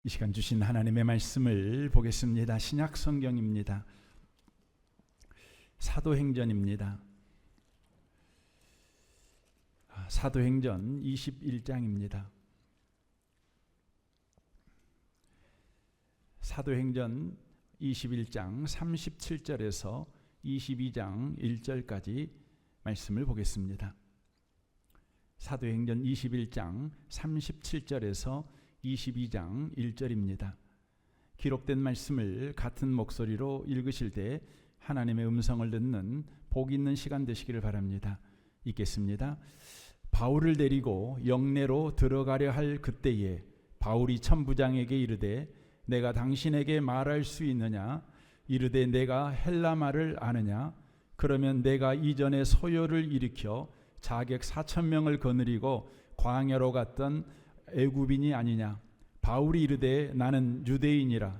이 시간 주신 하나님의 말씀을 보겠습니다. 신약 성경입니다. 사도행전입니다. 사도행전 21장입니다. 사도행전 21장 37절에서 22장 1절까지 말씀을 보겠습니다. 사도행전 21장 37절에서 22장 1절입니다. 기록된 말씀을 같은 목소리로 읽으실 때 하나님의 음성을 듣는 복 있는 시간 되시기를 바랍니다. 읽겠습니다. 바울을 데리고 영내로 들어가려 할 그때에 바울이 천부장에게 이르되 내가 당신에게 말할 수 있느냐? 이르되 내가 헬라 말을 아느냐? 그러면 내가 이전에 소요를 일으켜 자객 4,000명을 거느리고 광야로 갔던 애굽인이 아니냐? 바울이 이르되 나는 유대인이라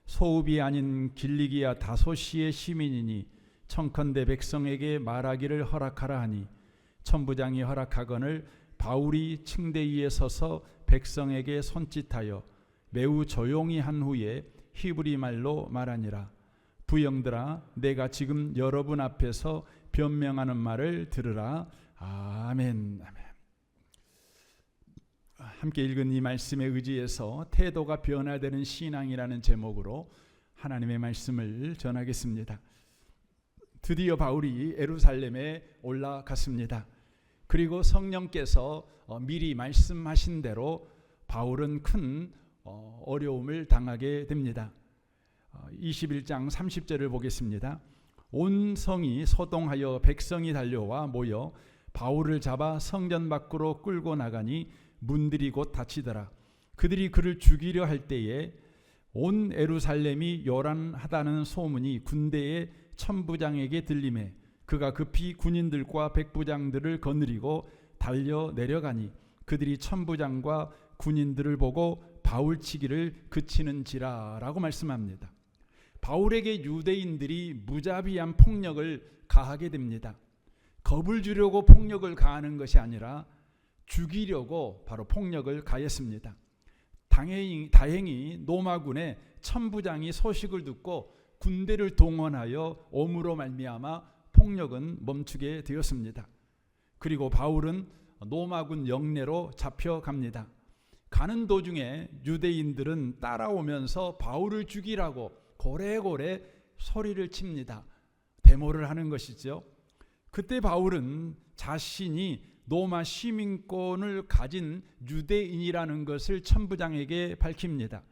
소읍이 아닌 길리기아 다소시의 시민이니 청컨대 백성에게 말하기를 허락하라 하니 천부장이 허락하거늘 바울이 층대 위에 서서 백성에게 손짓하여 매우 조용히 한 후에 히브리 말로 말하니라. 부형들아, 내가 지금 여러분 앞에서 변명하는 말을 들으라. 아멘. 아멘. 함께 읽은 이 말씀에 의지해서 태도가 변화되는 신앙이라는 제목으로 하나님의 말씀을 전하겠습니다. 드디어 바울이 예루살렘에 올라갔습니다. 그리고 성령께서 미리 말씀하신 대로 바울은 큰 어려움을 당하게 됩니다. 21장 30절을 보겠습니다. 온 성이 소동하여 백성이 달려와 모여 바울을 잡아 성전 밖으로 끌고 나가니 문들이 곧 닫히더라. 그들이 그를 죽이려 할 때에 온 예루살렘이 요란하다는 소문이 군대의 천부장에게 들리매 그가 급히 군인들과 백부장들을 거느리고 달려 내려가니 그들이 천부장과 군인들을 보고 바울치기를 그치는지라 라고 말씀합니다. 바울에게 유대인들이 무자비한 폭력을 가하게 됩니다. 겁을 주려고 폭력을 가하는 것이 아니라 죽이려고 바로 폭력을 가했습니다. 다행히 로마군의 천부장이 소식을 듣고 군대를 동원하여 옴으로 말미암아 폭력은 멈추게 되었습니다. 그리고 바울은 로마군 영내로 잡혀갑니다. 가는 도중에 유대인들은 따라오면서 바울을 죽이라고 고래고래 소리를 칩니다. 데모를 하는 것이죠. 그때 바울은 자신이 로마 시민권을 가진 유대인이라는 것을 천부장에게 밝힙니다.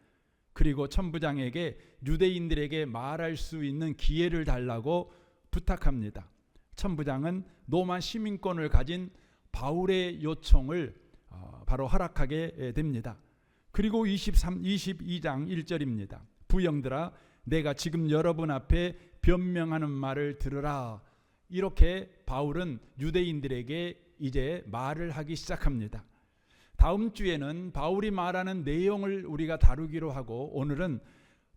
그리고 천부장에게 유대인들에게 말할 수 있는 기회를 달라고 부탁합니다. 천부장은 로마 시민권을 가진 바울의 요청을 바로 허락하게 됩니다. 그리고 22장 1절입니다. 부형들아, 내가 지금 여러분 앞에 변명하는 말을 들으라. 이렇게 바울은 유대인들에게 이제 말을 하기 시작합니다. 다음 주에는 바울이 말하는 내용을 우리가 다루기로 하고 오늘은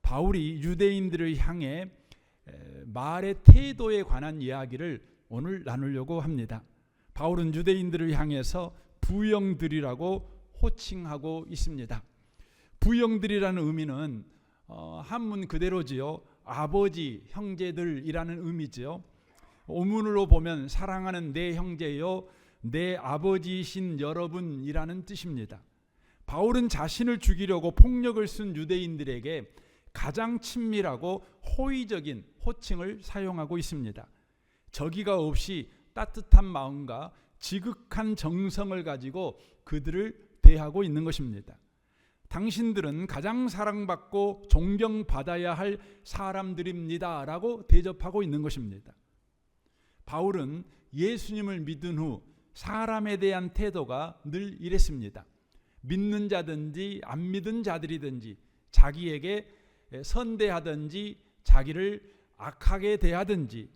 바울이 유대인들을 향해 말의 태도에 관한 이야기를 오늘 나누려고 합니다. 바울은 유대인들을 향해서 부형들이라고 호칭하고 있습니다. 부형들이라는 의미는 한문 그대로지요. 아버지, 형제들이라는 의미지요. 오문으로 보면 사랑하는 내 형제요 내 아버지이신 여러분이라는 뜻입니다. 바울은 자신을 죽이려고 폭력을 쓴 유대인들에게 가장 친밀하고 호의적인 호칭을 사용하고 있습니다. 저기가 없이 따뜻한 마음과 지극한 정성을 가지고 그들을 대하고 있는 것입니다. 당신들은 가장 사랑받고 존경받아야 할 사람들입니다 라고 대접하고 있는 것입니다. 바울은 예수님을 믿은 후 사람에 대한 태도가 늘 이랬습니다. 믿는 자든지 안 믿은 자들이든지 자기에게 선대하든지 자기를 악하게 대하든지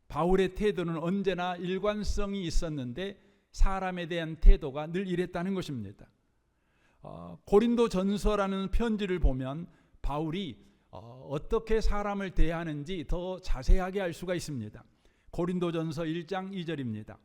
바울의 태도는 언제나 일관성이 있었는데 사람에 대한 태도가 늘 이랬다는 것입니다. 고린도전서라는 편지를 보면 바울이 어떻게 사람을 대하는지 더 자세하게 알 수가 있습니다. 고린도전서 1장 2절입니다.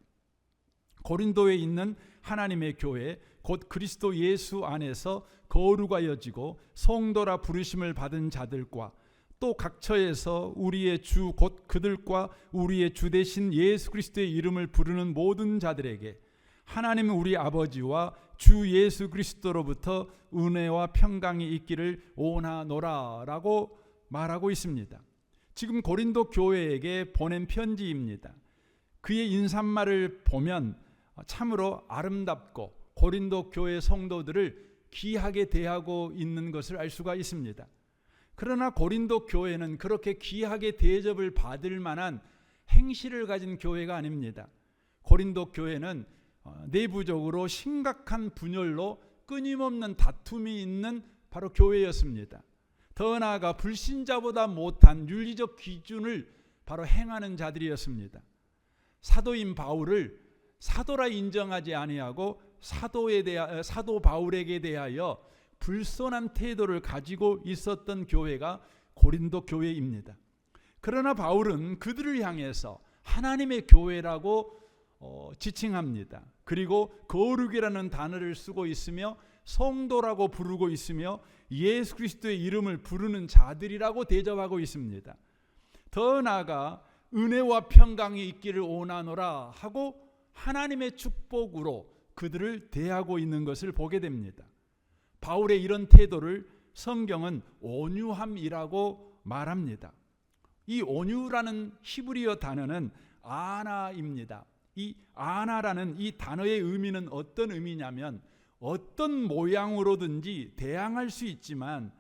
고린도에 있는 하나님의 교회 곧 그리스도 예수 안에서 거룩하여지고 성도라 부르심을 받은 자들과 또 각처에서 우리의 주 곧 그들과 우리의 주 되신 예수 그리스도의 이름을 부르는 모든 자들에게 하나님 우리 아버지와 주 예수 그리스도로부터 은혜와 평강이 있기를 원하노라 라고 말하고 있습니다. 지금 고린도 교회에게 보낸 편지입니다. 그의 인사말을 보면 참으로 아름답고 고린도 교회 성도들을 귀하게 대하고 있는 것을 알 수가 있습니다. 그러나 고린도 교회는 그렇게 귀하게 대접을 받을 만한 행실을 가진 교회가 아닙니다. 고린도 교회는 내부적으로 심각한 분열로 끊임없는 다툼이 있는 바로 교회였습니다. 더 나아가 불신자보다 못한 윤리적 기준을 바로 행하는 자들이었습니다. 사도인 바울을 사도라 인정하지 아니하고 사도 바울에게 대하여 불손한 태도를 가지고 있었던 교회가 고린도 교회입니다. 그러나 바울은 그들을 향해서 하나님의 교회라고 지칭합니다. 그리고 거룩이라는 단어를 쓰고 있으며 성도라고 부르고 있으며 예수 그리스도의 이름을 부르는 자들이라고 대접하고 있습니다. 더 나아가 은혜와 평강이 있기를 원하노라 하고 하나님의 축복으로 그들을 대하고 있는 것을 보게 됩니다. 바울의 이런 태도를 성경은 온유함이라고 말합니다. 이 온유라는 히브리어 단어는 아나입니다. 이 아나라는 이 단어의 의미는 어떤 의미냐면 어떤 모양으로든지 대항할 수 있지만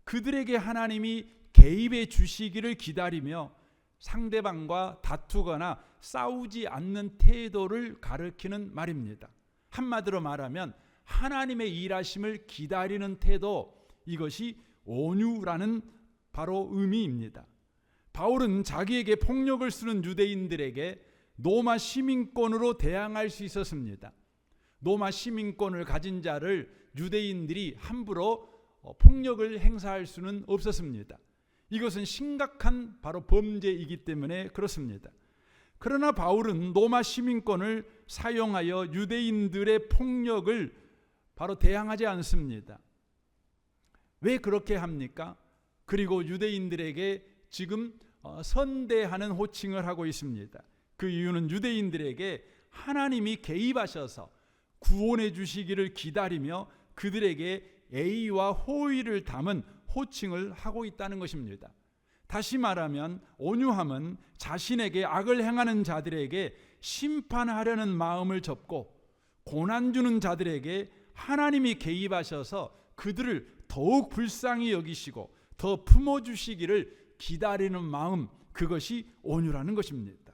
그들에게 하나님이 개입해 주시기를 기다리며 상대방과 다투거나 싸우지 않는 태도를 가리키는 말입니다. 한마디로 말하면 하나님의 일하심을 기다리는 태도, 이것이 온유라는 바로 의미입니다. 바울은 자기에게 폭력을 쓰는 유대인들에게 로마 시민권으로 대항할 수 있었습니다. 로마 시민권을 가진 자를 유대인들이 함부로 폭력을 행사할 수는 없었습니다. 이것은 심각한 바로 범죄이기 때문에 그렇습니다. 그러나 바울은 로마 시민권을 사용하여 유대인들의 폭력을 바로 대항하지 않습니다. 왜 그렇게 합니까? 그리고 유대인들에게 지금 선대하는 호칭을 하고 있습니다. 그 이유는 유대인들에게 하나님이 개입하셔서 구원해 주시기를 기다리며 그들에게 애의와 호의를 담은 호칭을 하고 있다는 것입니다. 다시 말하면 온유함은 자신에게 악을 행하는 자들에게 심판하려는 마음을 접고 고난 주는 자들에게 하나님이 개입하셔서 그들을 더욱 불쌍히 여기시고 더 품어주시기를 기다리는 마음, 그것이 온유라는 것입니다.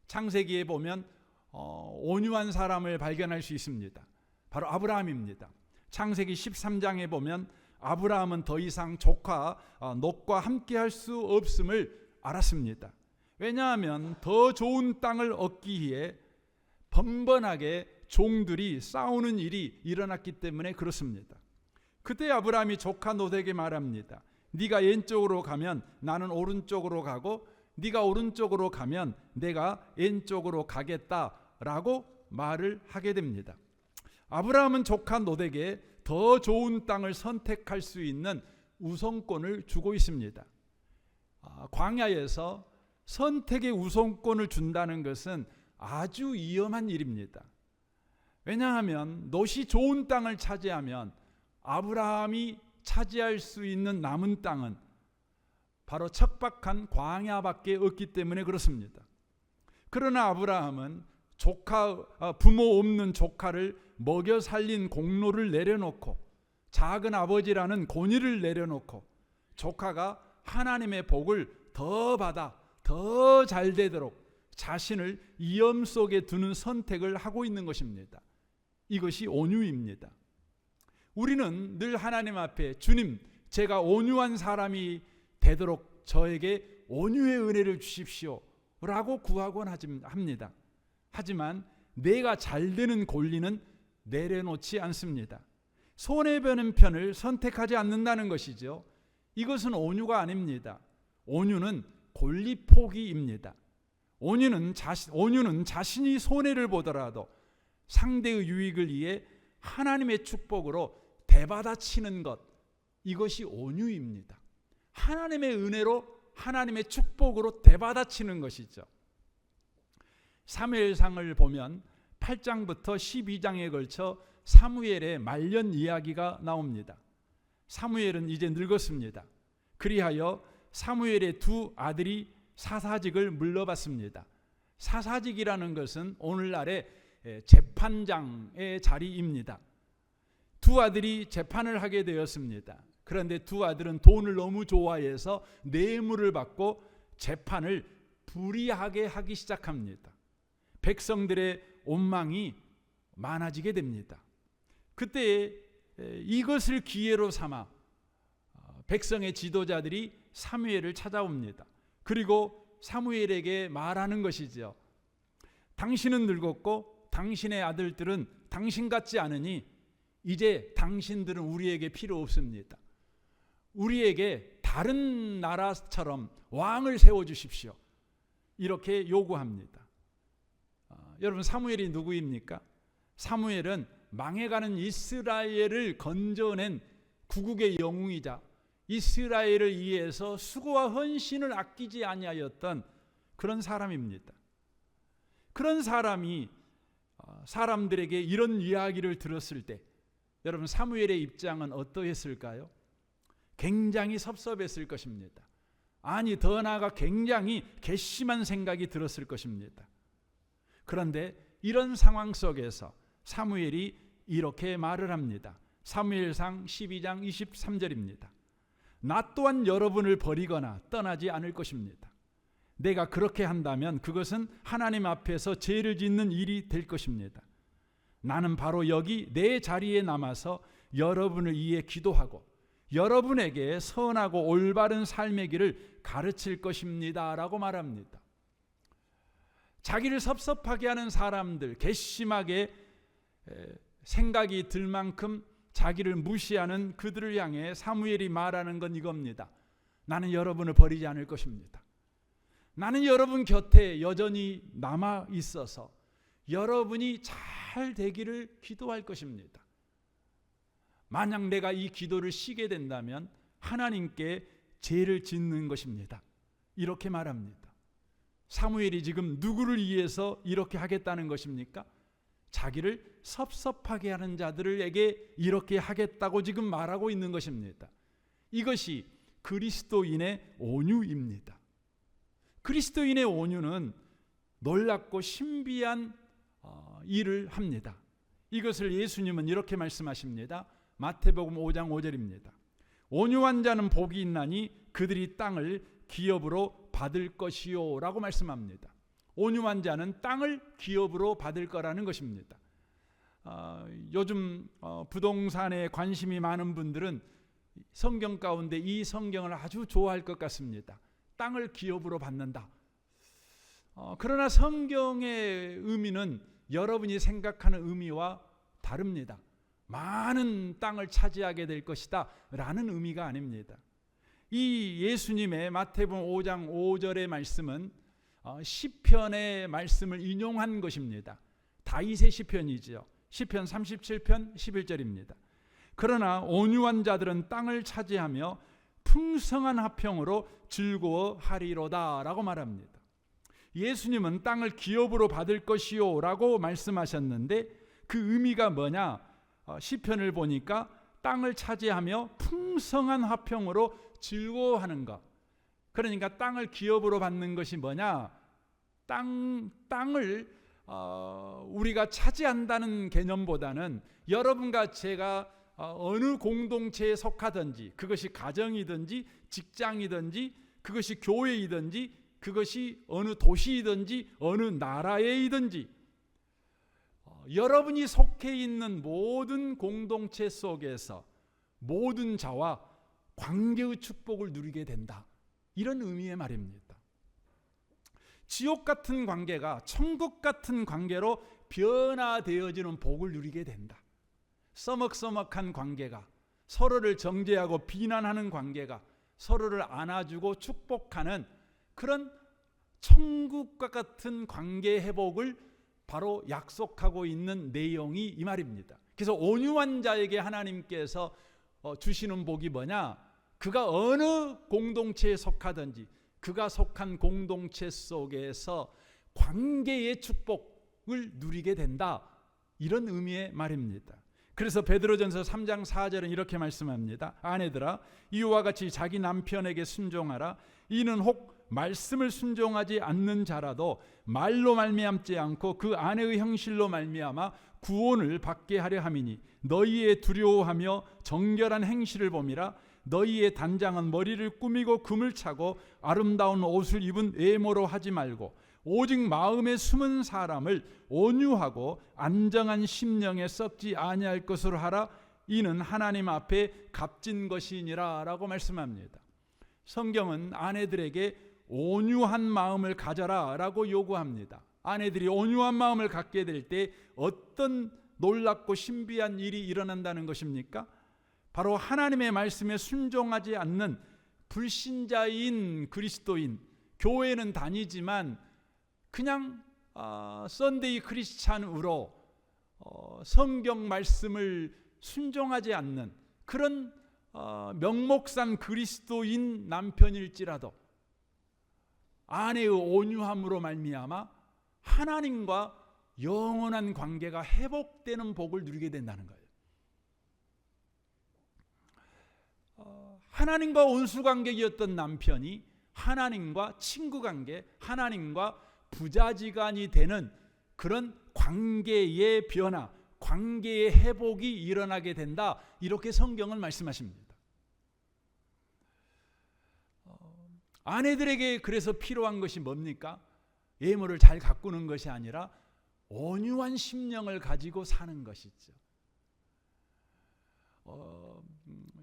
창세기에 보면 온유한 사람을 발견할 수 있습니다. 바로 아브라함입니다. 창세기 13장에 보면 아브라함은 더 이상 조카 롯과 함께 할 수 없음을 알았습니다. 왜냐하면 더 좋은 땅을 얻기 위해 번번하게 종들이 싸우는 일이 일어났기 때문에 그렇습니다. 그때 아브라함이 조카 롯에게 말합니다. 네가 왼쪽으로 가면 나는 오른쪽으로 가고 네가 오른쪽으로 가면 내가 왼쪽으로 가겠다라고 말을 하게 됩니다. 아브라함은 조카 롯에게 더 좋은 땅을 선택할 수 있는 우선권을 주고 있습니다. 광야에서 선택의 우선권을 준다는 것은 아주 위험한 일입니다. 왜냐하면 롯이 좋은 땅을 차지하면 아브라함이 차지할 수 있는 남은 땅은 바로 척박한 광야밖에 없기 때문에 그렇습니다. 그러나 아브라함은 부모 없는 조카를 먹여 살린 공로를 내려놓고 작은 아버지라는 권위를 내려놓고 조카가 하나님의 복을 더 받아 더 잘 되도록 자신을 위험 속에 두는 선택을 하고 있는 것입니다. 이것이 온유입니다. 우리는 늘 하나님 앞에 주님, 제가 온유한 사람이 되도록 저에게 온유의 은혜를 주십시오 라고 구하곤 합니다. 하지만 내가 잘 되는 권리는 내려놓지 않습니다. 손해보는 편을 선택하지 않는다는 것이죠. 이것은 온유가 아닙니다. 온유는 권리 포기입니다. 온유는 자신이 손해를 보더라도 상대의 유익을 위해 하나님의 축복으로 되받아치는 것, 이것이 온유입니다. 하나님의 은혜로, 하나님의 축복으로 되받아치는 것이죠. 사무엘상을 보면 8장부터 12장에 걸쳐 사무엘의 말년 이야기가 나옵니다. 사무엘은 이제 늙었습니다. 그리하여 사무엘의 두 아들이 사사직을 물러받습니다. 사사직이라는 것은 오늘날의 재판장의 자리입니다. 두 아들이 재판을 하게 되었습니다. 그런데 두 아들은 돈을 너무 좋아해서 뇌물을 받고 재판을 불이하게 하기 시작합니다. 백성들의 원망이 많아지게 됩니다. 그때 이것을 기회로 삼아 백성의 지도자들이 사무엘을 찾아옵니다. 그리고 사무엘에게 말하는 것이죠. 당신은 늙었고 당신의 아들들은 당신 같지 않으니 이제 당신들은 우리에게 필요 없습니다. 우리에게 다른 나라처럼 왕을 세워주십시오. 이렇게 요구합니다. 여러분, 사무엘이 누구입니까? 사무엘은 망해가는 이스라엘을 건져낸 구국의 영웅이자 이스라엘을 위해서 수고와 헌신을 아끼지 아니하였던 그런 사람입니다. 그런 사람이 사람들에게 이런 이야기를 들었을 때 여러분, 사무엘의 입장은 어떠했을까요? 굉장히 섭섭했을 것입니다. 아니, 더 나아가 굉장히 괘씸한 생각이 들었을 것입니다. 그런데 이런 상황 속에서 사무엘이 이렇게 말을 합니다. 사무엘상 12장 23절입니다. 나 또한 여러분을 버리거나 떠나지 않을 것입니다. 내가 그렇게 한다면 그것은 하나님 앞에서 죄를 짓는 일이 될 것입니다. 나는 바로 여기 내 자리에 남아서 여러분을 위해 기도하고 여러분에게 선하고 올바른 삶의 길을 가르칠 것입니다 라고 말합니다. 자기를 섭섭하게 하는 사람들, 괘씸하게 생각이 들 만큼 자기를 무시하는 그들을 향해 사무엘이 말하는 건 이겁니다. 나는 여러분을 버리지 않을 것입니다. 나는 여러분 곁에 여전히 남아 있어서 여러분이 잘 되기를 기도할 것입니다. 만약 내가 이 기도를 쉬게 된다면 하나님께 죄를 짓는 것입니다. 이렇게 말합니다. 사무엘이 지금 누구를 위해서 이렇게 하겠다는 것입니까? 자기를 섭섭하게 하는 자들에게 이렇게 하겠다고 지금 말하고 있는 것입니다. 이것이 그리스도인의 온유입니다. 그리스도인의 온유는 놀랍고 신비한 일을 합니다. 이것을 예수님은 이렇게 말씀하십니다. 마태복음 5장 5절입니다. 온유한 자는 복이 있나니 그들이 땅을 기업으로 받을 것이요 라고 말씀합니다. 온유한 자는 땅을 기업으로 받을 거라는 것입니다. 요즘 부동산에 관심이 많은 분들은 성경 가운데 이 성경을 아주 좋아할 것 같습니다. 땅을 기업으로 받는다. 그러나 성경의 의미는 여러분이 생각하는 의미와 다릅니다. 많은 땅을 차지하게 될 것이다 라는 의미가 아닙니다. 이 예수님의 마태복음 5장 5절의 말씀은 시편의 말씀을 인용한 것입니다. 다윗의 시편이지요. 시편 37편 11절입니다. 그러나 온유한 자들은 땅을 차지하며 풍성한 화평으로 즐거워하리로다 라고 말합니다. 예수님은 땅을 기업으로 받을 것이요 라고 말씀하셨는데 그 의미가 뭐냐? 시편을 보니까 땅을 차지하며 풍성한 화평으로 즐거워하는 것. 그러니까 땅을 기업으로 받는 것이 뭐냐? 땅을 우리가 차지한다는 개념보다는 여러분과 제가 어느 공동체에 속하든지, 그것이 가정이든지 직장이든지 그것이 교회이든지 그것이 어느 도시이든지 어느 나라에이든지 여러분이 속해 있는 모든 공동체 속에서 모든 자와 관계의 축복을 누리게 된다. 이런 의미의 말입니다. 지옥 같은 관계가 천국 같은 관계로 변화되어지는 복을 누리게 된다. 서먹서먹한 관계가, 서로를 정죄하고 비난하는 관계가 서로를 안아주고 축복하는 그런 천국과 같은 관계 회복을 바로 약속하고 있는 내용이 이 말입니다. 그래서 온유한 자에게 하나님께서 주시는 복이 뭐냐? 그가 어느 공동체에 속하든지 그가 속한 공동체 속에서 관계의 축복을 누리게 된다. 이런 의미의 말입니다. 그래서 베드로전서 3장 4절은 이렇게 말씀합니다. 아내들아, 이와 같이 자기 남편에게 순종하라. 이는 혹 말씀을 순종하지 않는 자라도 말로 말미암지 않고 그 아내의 형실로 말미암아 구원을 받게 하려 함이니 너희의 두려워하며 정결한 행실을 봄이라. 너희의 단장은 머리를 꾸미고 금을 차고 아름다운 옷을 입은 외모로 하지 말고 오직 마음에 숨은 사람을 온유하고 안정한 심령에 썩지 아니할 것으로 하라. 이는 하나님 앞에 값진 것이니라 라고 말씀합니다. 성경은 아내들에게 온유한 마음을 가져라 라고 요구합니다. 아내들이 온유한 마음을 갖게 될 때 어떤 놀랍고 신비한 일이 일어난다는 것입니까? 바로 하나님의 말씀에 순종하지 않는 불신자인 그리스도인, 교회는 다니지만 그냥 썬데이 크리스찬으로 성경 말씀을 순종하지 않는 그런 명목상 그리스도인 남편일지라도 아내의 온유함으로 말미암아 하나님과 영원한 관계가 회복되는 복을 누리게 된다는 거예요. 하나님과 온수관계였던 남편이 하나님과 친구관계, 하나님과 부자지간이 되는 그런 관계의 변화, 관계의 회복이 일어나게 된다. 이렇게 성경은 말씀하십니다. 아내들에게 그래서 필요한 것이 뭡니까? 외모를 잘 가꾸는 것이 아니라 온유한 심령을 가지고 사는 것이죠.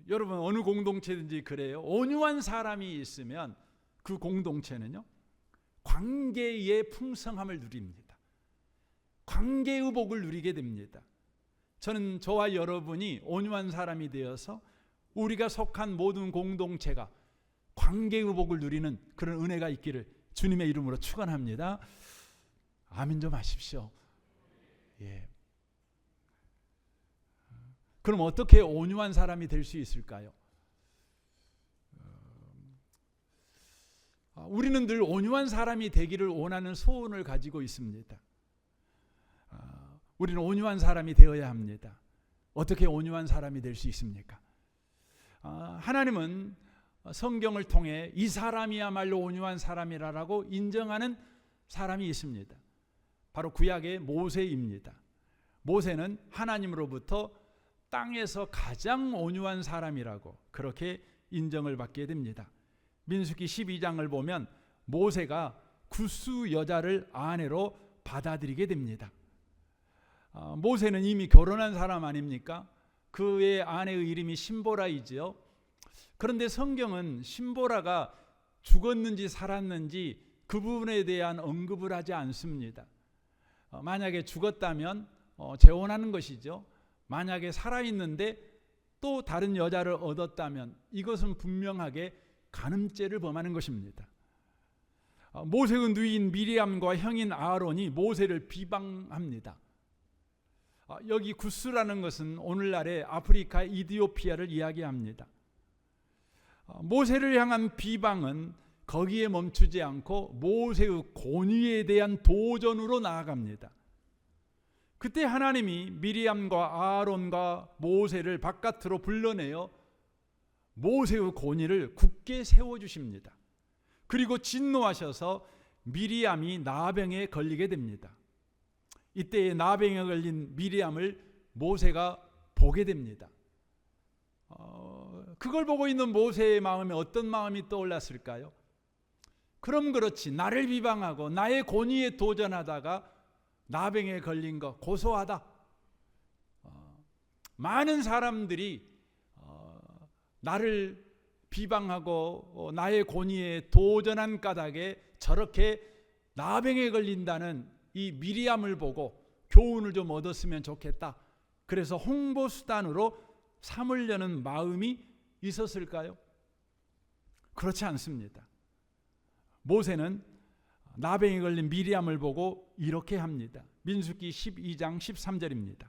여러분 어느 공동체든지 그래요. 온유한 사람이 있으면 그 공동체는요 관계의 풍성함을 누립니다. 관계의 복을 누리게 됩니다. 저는 저와 여러분이 온유한 사람이 되어서 우리가 속한 모든 공동체가 관계의 복을 누리는 그런 은혜가 있기를 주님의 이름으로 축원합니다. 아멘 좀 하십시오. 예. 그럼 어떻게 온유한 사람이 될 수 있을까요? 우리는 늘 온유한 사람이 되기를 원하는 소원을 가지고 있습니다. 우리는 온유한 사람이 되어야 합니다. 어떻게 온유한 사람이 될 수 있습니까? 하나님은 성경을 통해 이 사람이야말로 온유한 사람이라고 인정하는 사람이 있습니다. 바로 구약의 모세입니다. 모세는 하나님으로부터 땅에서 가장 온유한 사람이라고 그렇게 인정을 받게 됩니다. 민수기 12장을 보면 모세가 구스 여자를 아내로 받아들이게 됩니다. 모세는 이미 결혼한 사람 아닙니까? 그의 아내의 이름이 신보라이지요. 그런데 성경은 신보라가 죽었는지 살았는지 그 부분에 대한 언급을 하지 않습니다. 만약에 죽었다면 재혼하는 것이죠. 만약에 살아있는데 또 다른 여자를 얻었다면 이것은 분명하게 간음죄를 범하는 것입니다. 모세의 누이인 미리암과 형인 아론이 모세를 비방합니다. 여기 구스라는 것은 오늘날의 아프리카 이디오피아를 이야기합니다. 모세를 향한 비방은 거기에 멈추지 않고 모세의 권위에 대한 도전으로 나아갑니다. 그때 하나님이 미리암과 아론과 모세를 바깥으로 불러내어 모세의 권위를 굳게 세워주십니다. 그리고 진노하셔서 미리암이 나병에 걸리게 됩니다. 이때 나병에 걸린 미리암을 모세가 보게 됩니다. 그걸 보고 있는 모세의 마음에 어떤 마음이 떠올랐을까요? 그럼 그렇지, 나를 비방하고 나의 권위에 도전하다가 나병에 걸린 거 고소하다. 많은 사람들이 나를 비방하고 나의 권위에 도전한 까닭에 저렇게 나병에 걸린다는 이 미리암을 보고 교훈을 좀 얻었으면 좋겠다. 그래서 홍보수단으로 삼으려는 마음이 있었을까요? 그렇지 않습니다. 모세는 나병에 걸린 미리암을 보고 이렇게 합니다. 민수기 12장 13절입니다.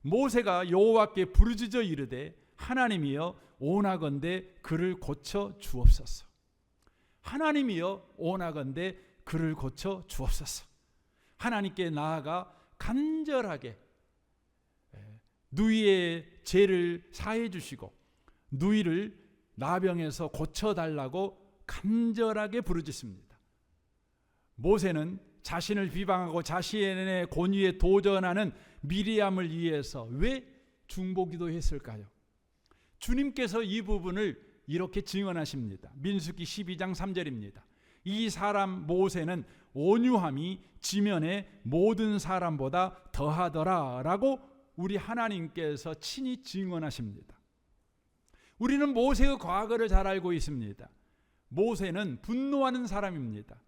모세가 여호와께 부르짖어 이르되 하나님이여 원하건대 그를 고쳐 주옵소서. 하나님이여 원하건대 그를 고쳐 주옵소서. 하나님께 나아가 간절하게 누이의 죄를 사해 주시고 누이를 나병에서 고쳐달라고 간절하게 부르짖습니다. 모세는 자신을 비방하고 자신의 권위에 도전하는 미리암을 위해서 왜 중보기도 했을까요? 주님께서 이 부분을 이렇게 증언하십니다. 민수기 12장 3절입니다. 이 사람 모세는 온유함이 지면의 모든 사람보다 더하더라 라고 우리 하나님께서 친히 증언하십니다. 우리는 모세의 과거를 잘 알고 있습니다. 모세는 분노하는 사람입니다.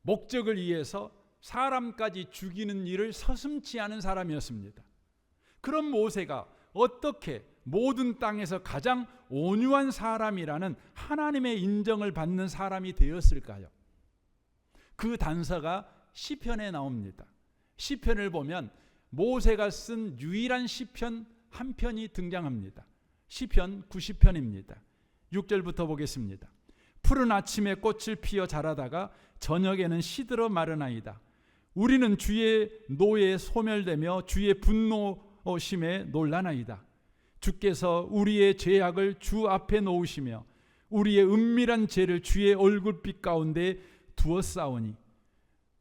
목적을 위해서 사람까지 죽이는 일을 서슴지 않은 사람이었습니다. 그런 모세가 어떻게 모든 땅에서 가장 온유한 사람이라는 하나님의 인정을 받는 사람이 되었을까요? 그 단서가 시편에 나옵니다. 시편을 보면 모세가 쓴 유일한 시편 한 편이 등장합니다. 시편 90편입니다. 6절부터 보겠습니다. 푸른 아침에 꽃을 피어 자라다가 저녁에는 시들어 마르나이다. 우리는 주의 노에 소멸되며 주의 분노심에 놀라나이다. 주께서 우리의 죄악을 주 앞에 놓으시며 우리의 은밀한 죄를 주의 얼굴빛 가운데 두었사오니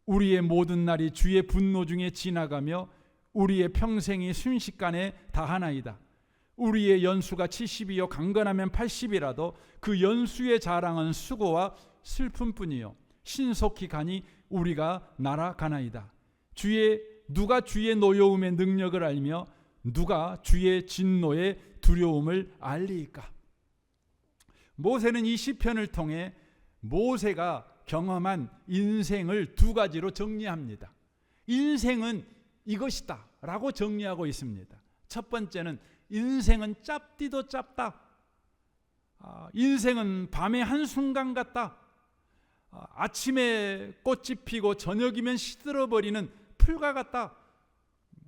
우리의 모든 날이 주의 분노 중에 지나가며 우리의 평생이 순식간에 다하나이다. 우리의 연수가 70이요 강건하면 80이라도 그 연수의 자랑은 수고와 슬픔뿐이요 신속히 가니 우리가 날아가나이다. 누가 주의 노여움의 능력을 알며 누가 주의 진노의 두려움을 알리까? 모세는 이 시편을 통해 모세가 경험한 인생을 두 가지로 정리합니다. 인생은 이것이다 라고 정리하고 있습니다. 첫 번째는 인생은 짧디도 짧다. 인생은 밤의 한순간 같다. 아침에 꽃이 피고 저녁이면 시들어버리는 풀과 같다.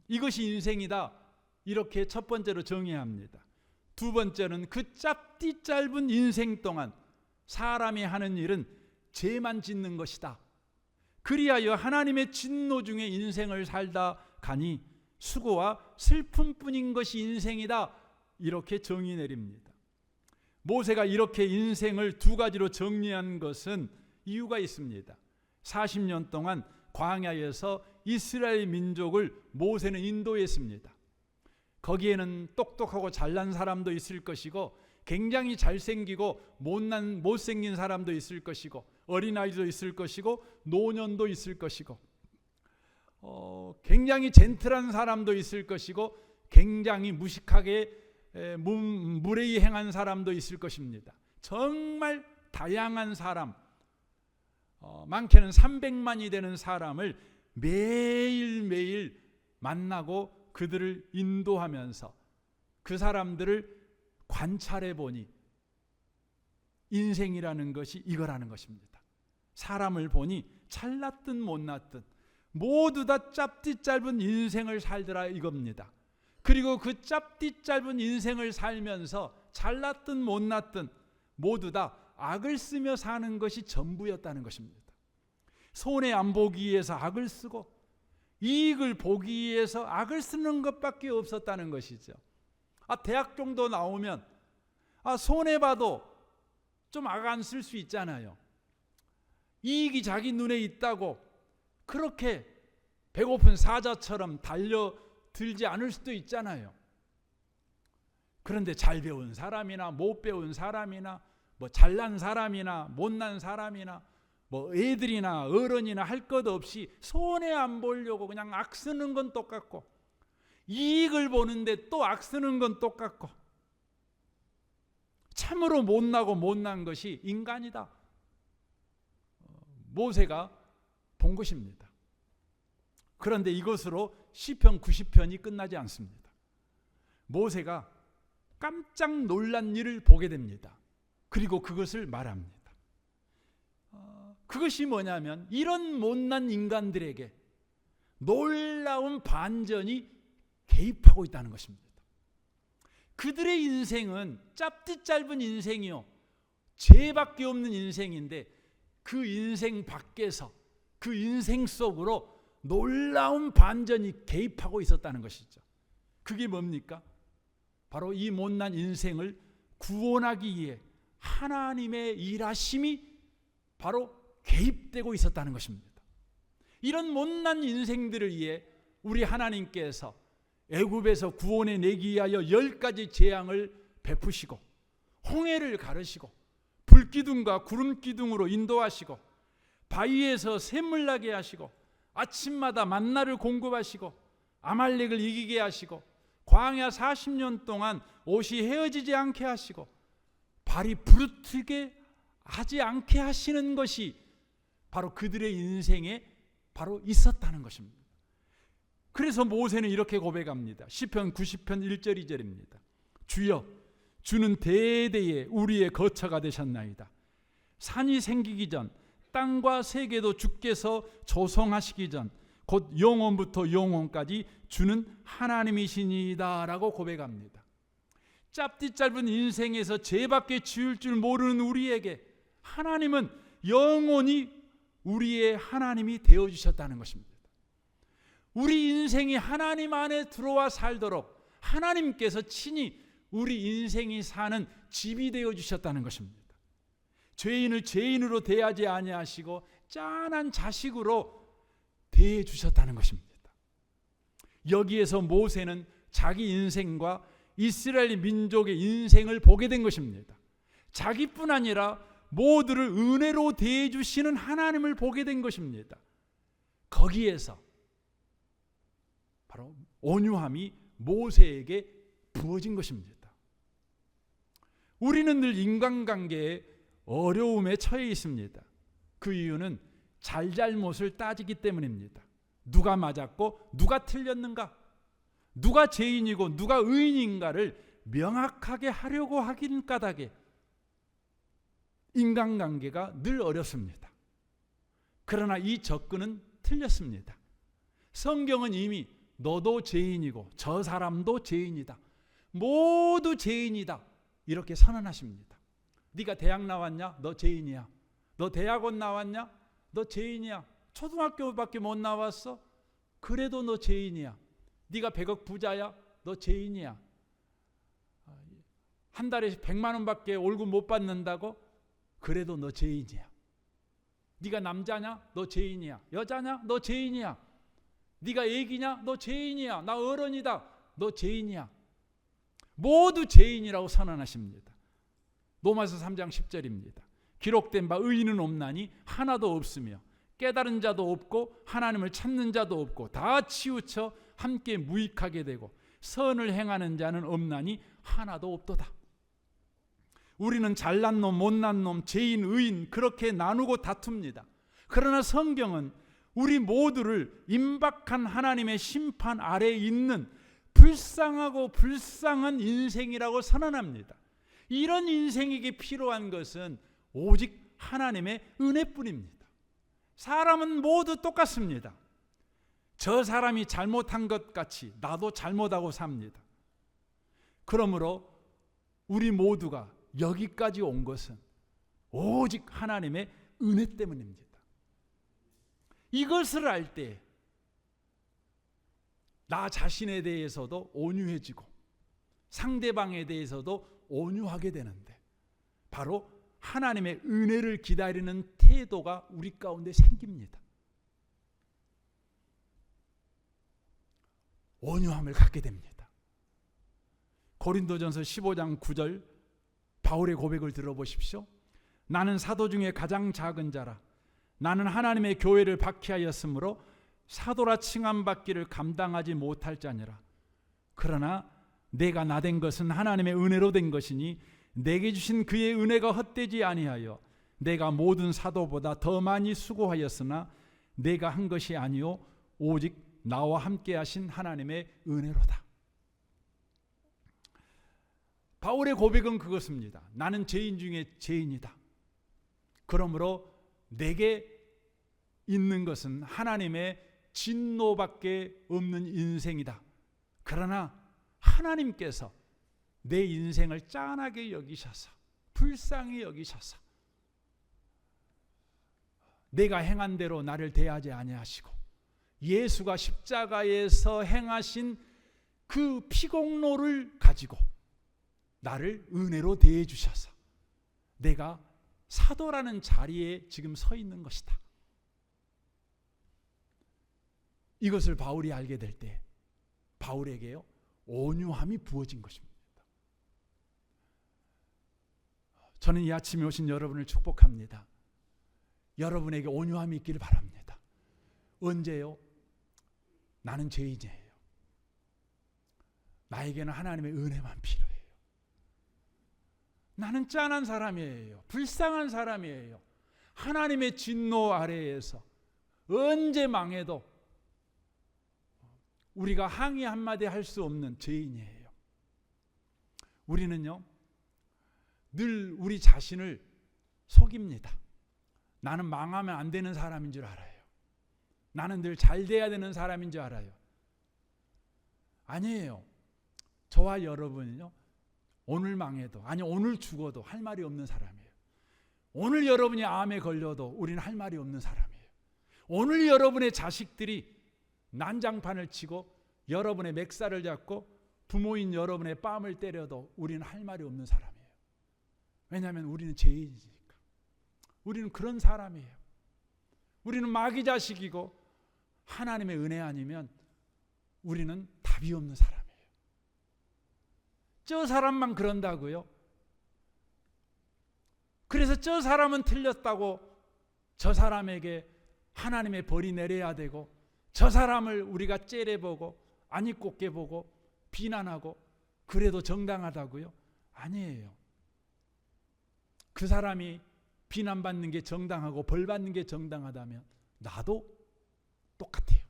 이것이 인생이다. 이렇게 첫 번째로 정의합니다. 두 번째는 그 짧디 짧은 인생 동안 사람이 하는 일은 죄만 짓는 것이다. 그리하여 하나님의 진노 중에 인생을 살다 가니 수고와 슬픔뿐인 것이 인생이다. 이렇게 정의 내립니다. 모세가 이렇게 인생을 두 가지로 정리한 것은 이유가 있습니다. 40년 동안 광야에서 이스라엘 민족을 모세는 인도했습니다. 거기에는 똑똑하고 잘난 사람도 있을 것이고 굉장히 잘생기고 못생긴 사람도 있을 것이고 어린아이도 있을 것이고 노년도 있을 것이고 굉장히 젠틀한 사람도 있을 것이고 굉장히 무식하게 무례히 행한 사람도 있을 것입니다. 정말 다양한 사람, 많게는 300만이 되는 사람을 매일매일 만나고 그들을 인도하면서 그 사람들을 관찰해 보니 인생이라는 것이 이거라는 것입니다. 사람을 보니 잘났든 못났든 모두 다 짧디 짧은 인생을 살더라 이겁니다. 그리고 그 짧디 짧은 인생을 살면서 잘났든 못났든 모두 다 악을 쓰며 사는 것이 전부였다는 것입니다. 손해 안 보기 위해서 악을 쓰고 이익을 보기 위해서 악을 쓰는 것밖에 없었다는 것이죠. 대학 정도 나오면 손해봐도 좀 악 안 쓸 수 있잖아요. 이익이 자기 눈에 있다고 그렇게 배고픈 사자처럼 달려들지 않을 수도 있잖아요. 그런데 잘 배운 사람이나 못 배운 사람이나 잘난 사람이나 못난 사람이나 애들이나 어른이나 할 것 없이 손해 안 보려고 그냥 악 쓰는 건 똑같고 이익을 보는데 또 악 쓰는 건 똑같고 참으로 못나고 못난 것이 인간이다. 모세가 본 것입니다. 그런데 이것으로 시편 90편이 끝나지 않습니다. 모세가 깜짝 놀란 일을 보게 됩니다. 그리고 그것을 말합니다. 그것이 뭐냐면 이런 못난 인간들에게 놀라운 반전이 개입하고 있다는 것입니다. 그들의 인생은 짧디 짧은 인생이요, 죄밖에 없는 인생인데 그 인생 밖에서, 그 인생 속으로 놀라운 반전이 개입하고 있었다는 것이죠. 그게 뭡니까? 바로 이 못난 인생을 구원하기 위해 하나님의 일하심이 바로 개입되고 있었다는 것입니다. 이런 못난 인생들을 위해 우리 하나님께서 애굽에서 구원해 내기 위하여 10가지 재앙을 베푸시고, 홍해를 가르시고, 불기둥과 구름기둥으로 인도하시고, 바위에서 샘물 나게 하시고, 아침마다 만나를 공급하시고, 아말렉을 이기게 하시고, 광야 40년 동안 옷이 헤어지지 않게 하시고, 발이 부르트게 하지 않게 하시는 것이 바로 그들의 인생에 바로 있었다는 것입니다. 그래서 모세는 이렇게 고백합니다. 시편 90편 1절 2절입니다. 주여, 주는 대대에 우리의 거처가 되셨나이다. 산이 생기기 전, 땅과 세계도 주께서 조성하시기 전, 곧 영원부터 영원까지 주는 하나님이시니이다 라고 고백합니다. 짧디 짧은 인생에서 죄밖에 지을 줄 모르는 우리에게 하나님은 영원히 우리의 하나님이 되어주셨다는 것입니다. 우리 인생이 하나님 안에 들어와 살도록 하나님께서 친히 우리 인생이 사는 집이 되어주셨다는 것입니다. 죄인을 죄인으로 대하지 아니하시고 짠한 자식으로 대해주셨다는 것입니다. 여기에서 모세는 자기 인생과 이스라엘 민족의 인생을 보게 된 것입니다. 자기뿐 아니라 모두를 은혜로 대해주시는 하나님을 보게 된 것입니다. 거기에서 바로 온유함이 모세에게 부어진 것입니다. 우리는 늘 인간관계에 어려움에 처해 있습니다. 그 이유는 잘잘못을 따지기 때문입니다. 누가 맞았고 누가 틀렸는가, 누가 죄인이고 누가 의인인가를 명확하게 하려고 하긴 까닭에 인간관계가 늘 어렵습니다. 그러나 이 접근은 틀렸습니다. 성경은 이미 너도 죄인이고 저 사람도 죄인이다, 모두 죄인이다 이렇게 선언하십니다. 네가 대학 나왔냐? 너 죄인이야. 너 대학원 나왔냐? 너 죄인이야. 초등학교밖에 못 나왔어? 그래도 너 죄인이야. 네가 100억 부자야? 너 죄인이야. 한 달에 100만 원밖에 월급 못 받는다고? 그래도 너 죄인이야. 네가 남자냐? 너 죄인이야. 여자냐? 너 죄인이야. 네가 애기냐? 너 죄인이야. 나 어른이다. 너 죄인이야. 모두 죄인이라고 선언하십니다. 로마서 3장 10절입니다. 기록된 바 의인은 없나니 하나도 없으며 깨달은 자도 없고 하나님을 찾는 자도 없고 다 치우쳐 함께 무익하게 되고 선을 행하는 자는 없나니 하나도 없도다. 우리는 잘난 놈, 못난 놈, 죄인, 의인 그렇게 나누고 다툽니다. 그러나 성경은 우리 모두를 임박한 하나님의 심판 아래에 있는 불쌍하고 불쌍한 인생이라고 선언합니다. 이런 인생에게 필요한 것은 오직 하나님의 은혜뿐입니다. 사람은 모두 똑같습니다. 저 사람이 잘못한 것 같이 나도 잘못하고 삽니다. 그러므로 우리 모두가 여기까지 온 것은 오직 하나님의 은혜 때문입니다. 이것을 알 때 나 자신에 대해서도 온유해지고 상대방에 대해서도 온유하게 되는데 바로 하나님의 은혜를 기다리는 태도가 우리 가운데 생깁니다. 온유함을 갖게 됩니다. 고린도전서 15장 9절 바울의 고백을 들어보십시오. 나는 사도 중에 가장 작은 자라. 나는 하나님의 교회를 박해하였으므로 사도라 칭함받기를 감당하지 못할 자니라. 그러나 내가 나된 것은 하나님의 은혜로 된 것이니 내게 주신 그의 은혜가 헛되지 아니하여 내가 모든 사도보다 더 많이 수고하였으나 내가 한 것이 아니요 오직 나와 함께 하신 하나님의 은혜로다. 바울의 고백은 그것입니다. 나는 죄인 중에 죄인이다. 그러므로 내게 있는 것은 하나님의 진노밖에 없는 인생이다. 그러나 하나님께서 내 인생을 짠하게 여기셔서 불쌍히 여기셔서 내가 행한 대로 나를 대하지 아니하시고 예수가 십자가에서 행하신 그 피공로를 가지고 나를 은혜로 대해 주셔서 내가 사도라는 자리에 지금 서 있는 것이다. 이것을 바울이 알게 될 때 바울에게요 온유함이 부어진 것입니다. 저는 이 아침에 오신 여러분을 축복합니다. 여러분에게 온유함이 있기를 바랍니다. 언제요? 나는 죄인이에요. 나에게는 하나님의 은혜만 필요해요. 나는 짠한 사람이에요. 불쌍한 사람이에요. 하나님의 진노 아래에서 언제 망해도 우리가 항의 한마디 할 수 없는 죄인이에요. 우리는요 늘 우리 자신을 속입니다. 나는 망하면 안 되는 사람인 줄 알아요. 나는 늘 잘 돼야 되는 사람인 줄 알아요. 아니에요. 저와 여러분은요 오늘 망해도 아니 오늘 죽어도 할 말이 없는 사람이에요. 오늘 여러분이 암에 걸려도 우리는 할 말이 없는 사람이에요. 오늘 여러분의 자식들이 난장판을 치고 여러분의 맥살을 잡고 부모인 여러분의 뺨을 때려도 우리는 할 말이 없는 사람이에요. 왜냐하면 우리는 죄인이니까. 우리는 그런 사람이에요. 우리는 마귀 자식이고 하나님의 은혜 아니면 우리는 답이 없는 사람이에요. 저 사람만 그런다고요? 그래서 저 사람은 틀렸다고 저 사람에게 하나님의 벌이 내려야 되고 저 사람을 우리가 째려보고 아니 꼽게 보고 비난하고 그래도 정당하다고요? 아니에요. 그 사람이 비난받는 게 정당하고 벌받는 게 정당하다면 나도 똑같아요.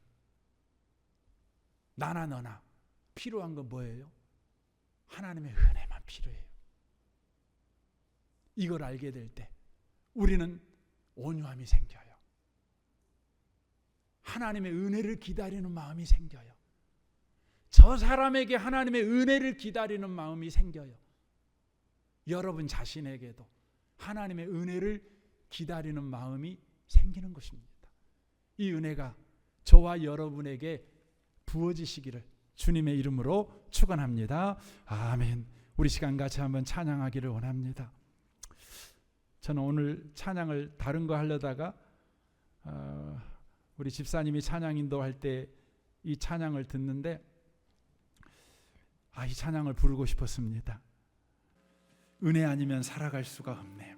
나나 너나 필요한 건 뭐예요? 하나님의 은혜만 필요해요. 이걸 알게 될 때 우리는 온유함이 생겨요. 하나님의 은혜를 기다리는 마음이 생겨요. 저 사람에게 하나님의 은혜를 기다리는 마음이 생겨요. 여러분 자신에게도 하나님의 은혜를 기다리는 마음이 생기는 것입니다. 이 은혜가 저와 여러분에게 부어지시기를 주님의 이름으로 축원합니다. 아멘. 우리 시간 같이 한번 찬양하기를 원합니다. 저는 오늘 찬양을 다른 거 하려다가 우리 집사님이 찬양 인도할 때 이 찬양을 듣는데 이 찬양을 부르고 싶었습니다. 은혜 아니면 살아갈 수가 없네요.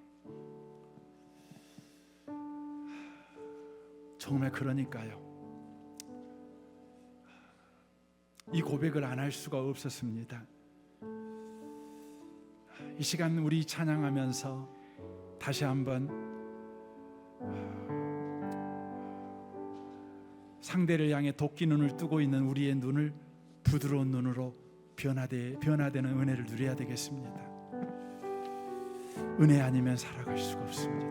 정말 그러니까요. 이 고백을 안 할 수가 없었습니다. 이 시간 우리 찬양하면서 다시 한번 상대를 향해 도끼 눈을 뜨고 있는 우리의 눈을 부드러운 눈으로 변화되는 은혜를 누려야 되겠습니다. 은혜 아니면 살아갈 수가 없습니다.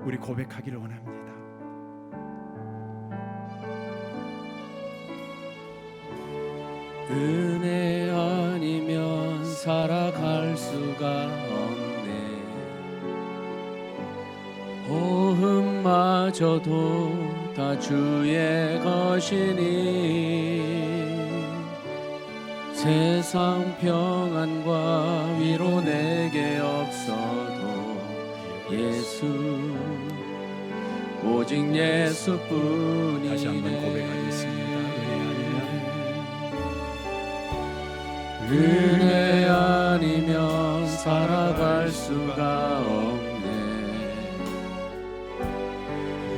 우리 고백하기를 원합니다. 은혜 아니면 살아갈 수가 없네. 호흡마저도 다 주의 것이니 세상 평안과 위로 내게 없어도 예수 오직 예수뿐이네. 다시 한번 고백하겠습니다. 은혜 아니면 살아갈 수가 없네.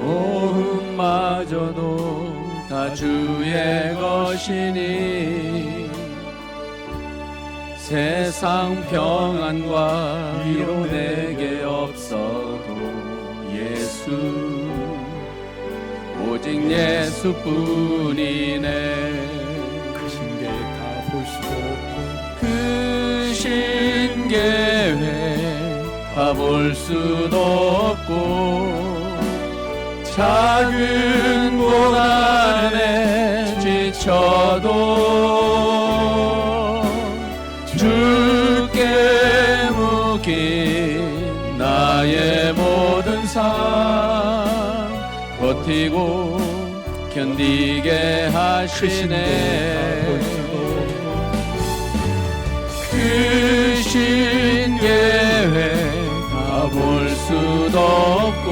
호흡마저도 다 주의 것이니 세상 평안과 위로 내게 없어도 예수 오직 예수뿐이네. 그 신계회 가볼 수도 없고 작은 고난에 지쳐도 나의 모든 삶 버티고 견디게 하시네. 크신 계획 가볼 수도 없고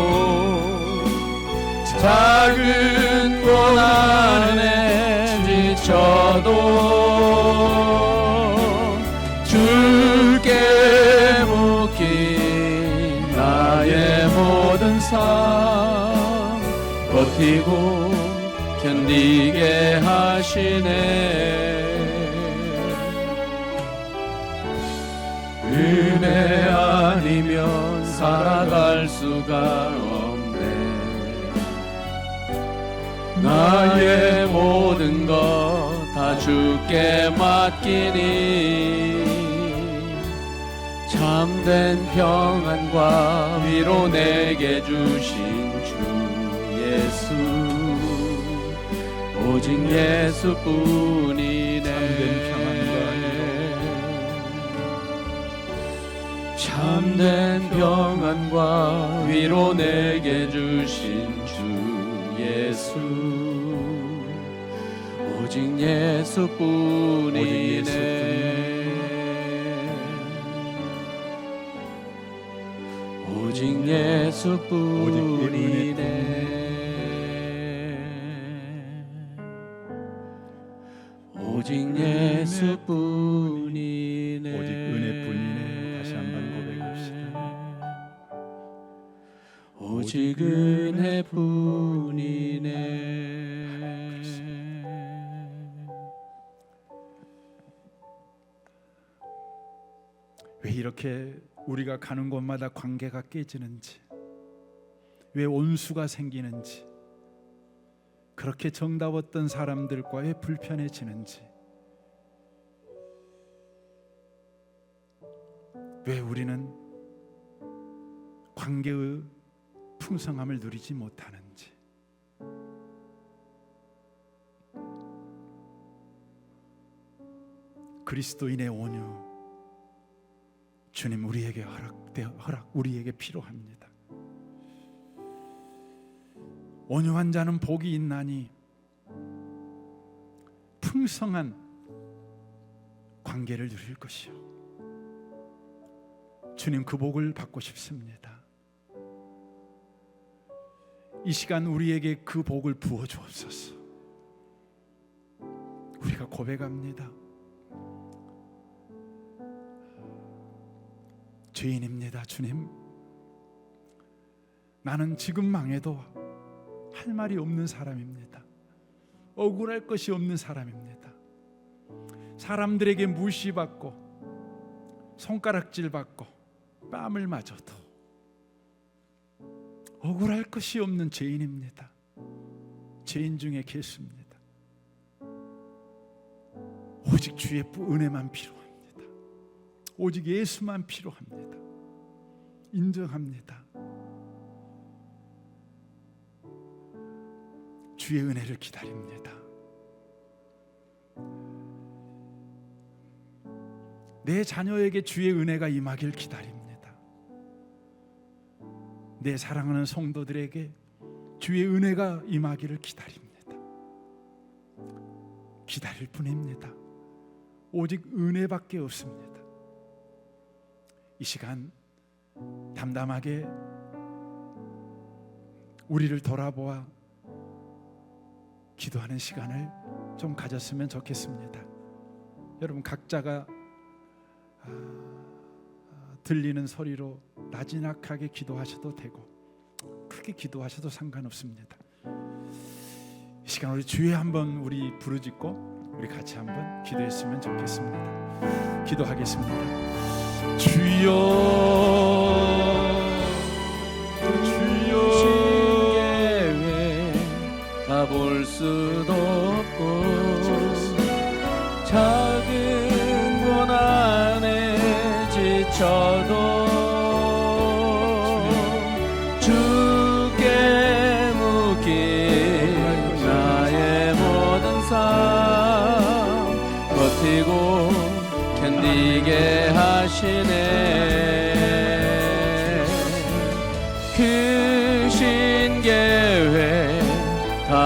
작은 고난에 지쳐도 주께 묶인 나의 모든 삶 버티고 견디게 하시네. 은혜 아니면 살아갈 수가 없네. 나의 모든 것 다 주께 맡기니 참된 평안과 위로 내게 주신 주 예수 오직 예수뿐이네. 참된 평안과 위로 내게 주신 주 예수 오직 예수뿐이네. 오직 예수뿐이네. 오직 예수뿐이네. 오직 은혜뿐이네. 다시 한번 고백합시다. 오직 은혜뿐이네. 왜 이렇게 우리가 가는 곳마다 관계가 깨지는지, 왜 온수가 생기는지, 그렇게 정다웠던 사람들과 왜 불편해지는지, 왜 우리는 관계의 풍성함을 누리지 못하는지, 그리스도인의 온유, 주님 우리에게 우리에게 필요합니다. 온유한 자는 복이 있나니 풍성한 관계를 누릴 것이요. 주님 그 복을 받고 싶습니다. 이 시간 우리에게 그 복을 부어 주옵소서. 우리가 고백합니다. 죄인입니다. 주님, 나는 지금 망해도 할 말이 없는 사람입니다. 억울할 것이 없는 사람입니다. 사람들에게 무시받고 손가락질받고 뺨을 맞아도 억울할 것이 없는 죄인입니다. 죄인 중에 계십니다. 오직 주의 은혜만 필요합니다. 오직 예수만 필요합니다. 인정합니다. 주의 은혜를 기다립니다. 내 자녀에게 주의 은혜가 임하길 기다립니다. 내 사랑하는 성도들에게 주의 은혜가 임하기를 기다립니다. 기다릴 뿐입니다. 오직 은혜밖에 없습니다. 이 시간 담담하게 우리를 돌아보아 기도하는 시간을 좀 가졌으면 좋겠습니다. 여러분 각자가 들리는 소리로 나지막하게 기도하셔도 되고 크게 기도하셔도 상관없습니다. 이 시간 우리 주에 한번 우리 부르짖고 우리 같이 한번 기도했으면 좋겠습니다. 기도하겠습니다. 주여, 주여, 계획 다 볼 수도 없고 작은 고난에 지쳐도 주께 묶인 나의 모든 삶 버티고 견디게 하시네.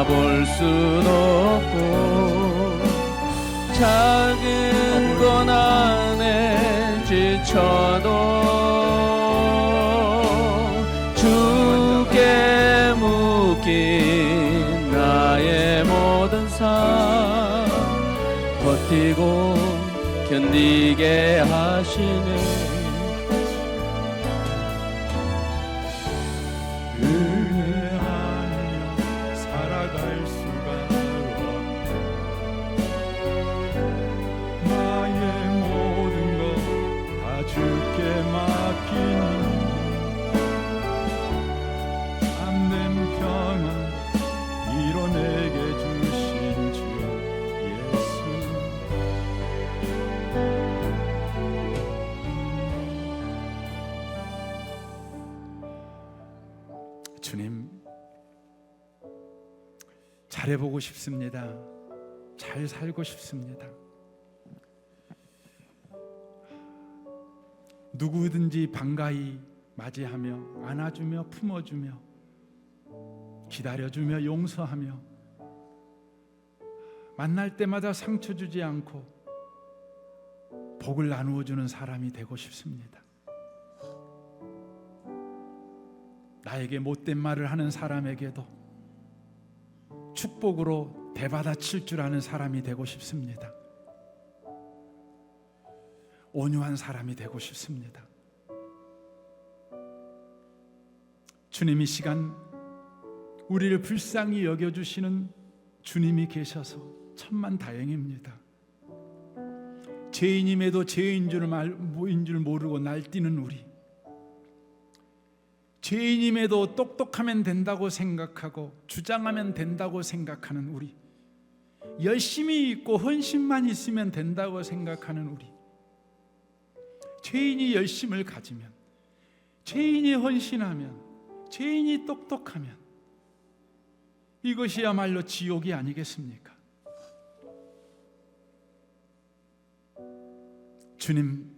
바라볼 순 없고 작은 고난에 지쳐도 주께 묶인 나의 모든 삶 버티고 견디게 하시네. 은혜 아니면 살아갈 수가 없네. 나의 모든 것 다 주께 맡기니 참된 평안 이뤄내게 주신 주 예수. 주님, 잘해보고 싶습니다. 잘 살고 싶습니다. 누구든지 반가이 맞이하며 안아주며 품어주며 기다려주며 용서하며 만날 때마다 상처 주지 않고 복을 나누어주는 사람이 되고 싶습니다. 나에게 못된 말을 하는 사람에게도 축복으로 되받아칠 줄 아는 사람이 되고 싶습니다. 온유한 사람이 되고 싶습니다. 주님, 이 시간 우리를 불쌍히 여겨주시는 주님이 계셔서 천만 다행입니다. 죄인임에도 죄인 줄 모르고 날뛰는 우리, 죄인임에도 똑똑하면 된다고 생각하고 주장하면 된다고 생각하는 우리, 열심히 있고 헌신만 있으면 된다고 생각하는 우리, 죄인이 열심을 가지면, 죄인이 헌신하면, 죄인이 똑똑하면 이것이야말로 지옥이 아니겠습니까? 주님,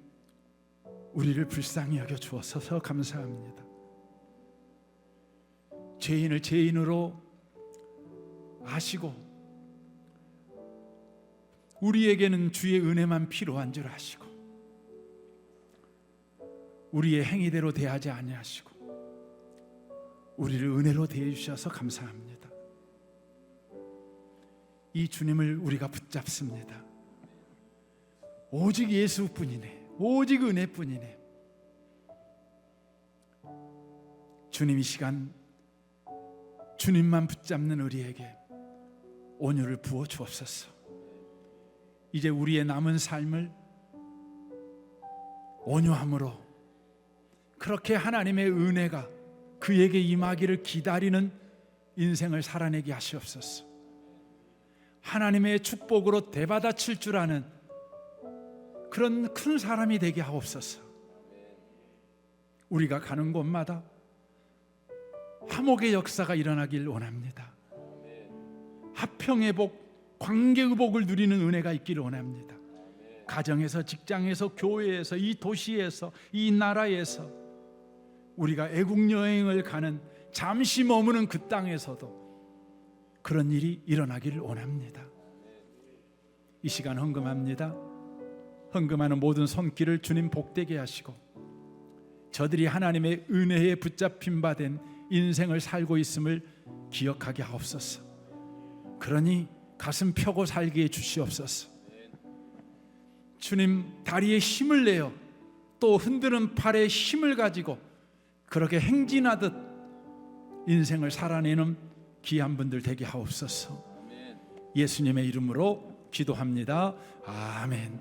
우리를 불쌍히 여겨 주셔서 감사합니다. 죄인을 죄인으로 아시고 우리에게는 주의 은혜만 필요한 줄 아시고 우리의 행위대로 대하지 아니하시고 우리를 은혜로 대해 주셔서 감사합니다. 이 주님을 우리가 붙잡습니다. 오직 예수뿐이네, 오직 은혜뿐이네. 주님, 이 시간 주님만 붙잡는 우리에게 온유를 부어 주옵소서. 이제 우리의 남은 삶을 온유함으로, 그렇게 하나님의 은혜가 그에게 임하기를 기다리는 인생을 살아내게 하시옵소서. 하나님의 축복으로 되받아칠 줄 아는 그런 큰 사람이 되게 하옵소서. 우리가 가는 곳마다 화목의 역사가 일어나길 원합니다. 화평의 복, 관계의 복을 누리는 은혜가 있기를 원합니다. 가정에서, 직장에서, 교회에서, 이 도시에서, 이 나라에서, 우리가 애국 여행을 가는 잠시 머무는 그 땅에서도 그런 일이 일어나기를 원합니다. 이 시간 헌금합니다. 헌금하는 모든 손길을 주님 복되게 하시고 저들이 하나님의 은혜에 붙잡힌 바 된 인생을 살고 있음을 기억하게 하옵소서. 그러니 가슴 펴고 살게 해주시옵소서. 주님, 다리에 힘을 내어 또 흔드는 팔에 힘을 가지고 그렇게 행진하듯 인생을 살아내는 귀한 분들 되게 하옵소서. 예수님의 이름으로 기도합니다. 아멘.